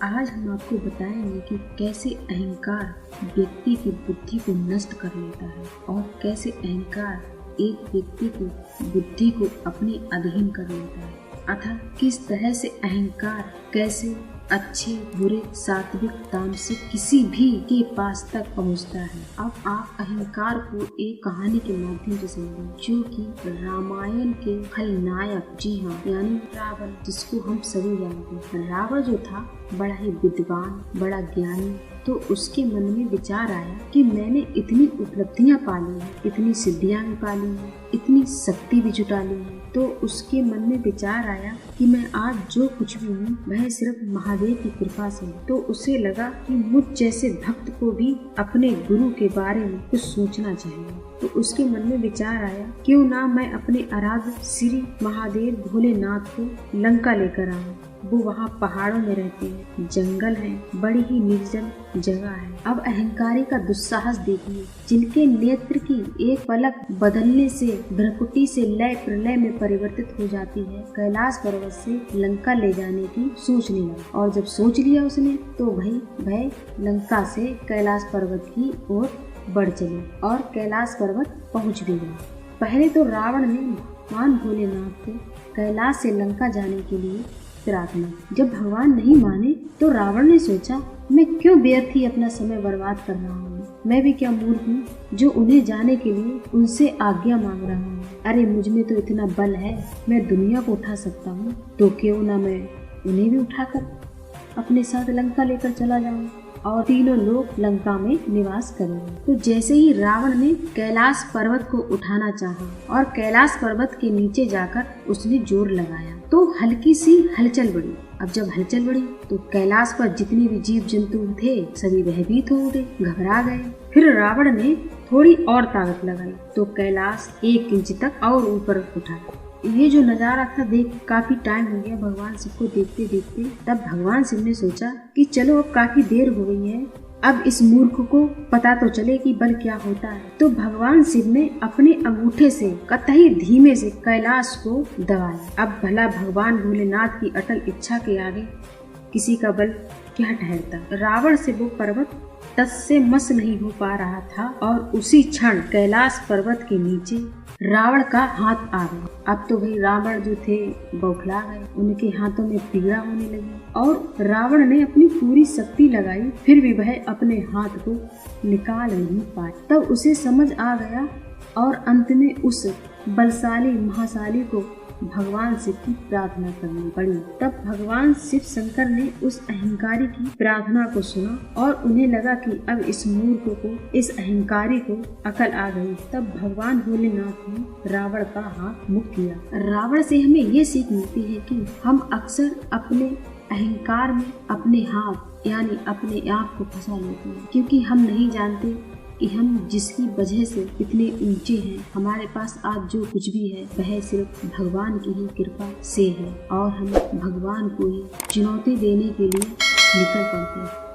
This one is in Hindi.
आज हम आपको बताएंगे कि कैसे अहंकार व्यक्ति की बुद्धि को नष्ट कर लेता है और कैसे अहंकार एक व्यक्ति की बुद्धि को अपने अधीन कर लेता है, अतः किस तरह से अहंकार कैसे अच्छे बुरे सात्विक तामसिक किसी भी के पास तक पहुंचता है। अब आप अहंकार को एक कहानी के माध्यम से समझें, जो कि रामायण के खलनायक, जी हाँ, यानी रावण, जिसको हम सभी जानते हैं। रावण जो था बड़ा ही विद्वान, बड़ा ज्ञानी, तो उसके मन में विचार आया कि मैंने इतनी उपलब्धियां पाली हैं, इतनी सिद्धियां भी पाली हैं, इतनी शक्ति भी जुटा ली है, तो उसके मन में विचार आया कि मैं आज जो कुछ भी हूँ वह सिर्फ महादेव की कृपा से है। तो उसे लगा कि मुझ जैसे भक्त को भी अपने गुरु के बारे में कुछ सोचना चाहिए। तो उसके मन में विचार आया, क्यों ना मैं अपने आराध्य श्री महादेव भोलेनाथ को लंका लेकर आऊं। वो वहाँ पहाड़ों में रहते हैं, जंगल है, बड़ी ही निर्जन जगह है। अब अहंकारी का दुस्साहस देखिए, जिनके नेत्र की एक पलक बदलने से भ्रकुटी से लय प्रलय में परिवर्तित हो जाती है, कैलाश पर्वत से लंका ले जाने की सोचने लगा। और जब सोच लिया उसने, तो वह लंका से कैलाश पर्वत की ओर बढ़ चले और कैलाश पर्वत पहुँच भी गए। पहले तो रावण ने भगवान भोलेनाथ को कैलाश से लंका जाने के लिए प्रार्थना। जब भगवान नहीं माने तो रावण ने सोचा, मैं क्यों व्यर्थ ही अपना समय बर्बाद कर रहा हूँ। मैं भी क्या मूर्ख हूँ जो उन्हें जाने के लिए उनसे आज्ञा मांग रहा हूँ। अरे मुझ में तो इतना बल है, मैं दुनिया को उठा सकता हूँ, तो क्यों ना मैं उन्हें भी उठाकर अपने साथ लंका लेकर चला जाऊँ और तीनों लोग लंका में निवास करेंगे। तो जैसे ही रावण ने कैलाश पर्वत को उठाना चाहा और कैलाश पर्वत के नीचे जाकर उसने जोर लगाया, तो हल्की सी हलचल बढ़ी। अब जब हलचल बढ़ी तो कैलाश पर जितने भी जीव जंतु थे सभी भयभीत हो गए, घबरा गए। फिर रावण ने थोड़ी और ताकत लगाई तो कैलाश 1 इंच तक और ऊपर उठा। ये जो नजारा था देख काफी टाइम हो गया भगवान शिव को देखते देखते। तब भगवान शिव ने सोचा कि चलो अब काफी देर हो गई है, अब इस मूर्ख को पता तो चले कि बल क्या होता है। तो भगवान शिव ने अपने अंगूठे से कतई धीमे से कैलाश को दबाया। अब भला भगवान भोलेनाथ की अटल इच्छा के आगे किसी का बल क्या ठहरता। रावण से वो पर्वत टस से मस नहीं हो पा रहा था और उसी क्षण कैलाश पर्वत के नीचे रावण का हाथ आ गया। अब तो भाई रावण जो थे बौखला गए, उनके हाथों में पीड़ा होने लगी और रावण ने अपनी पूरी शक्ति लगाई, फिर भी वह अपने हाथ को निकाल नहीं पाए। तब उसे समझ आ गया और अंत में उस बलशाली महाशाली को भगवान शिव की प्रार्थना करनी पड़ी। तब भगवान शिव शंकर ने उस अहंकारी की प्रार्थना को सुना और उन्हें लगा कि अब इस मूर्ख को, इस अहंकारी को अकल आ गई। तब भगवान भोलेनाथ ने रावण का हाथ मुक्त किया। रावण से हमें ये सीख मिलती है कि हम अक्सर अपने अहंकार में अपने हाथ यानी अपने आप को फंसा लेते हैं, क्योंकि हम नहीं जानते कि हम जिसकी वजह से इतने ऊंचे हैं, हमारे पास आज जो कुछ भी है वह सिर्फ भगवान की ही कृपा से है और हम भगवान को ही चुनौती देने के लिए निकल पड़ते हैं।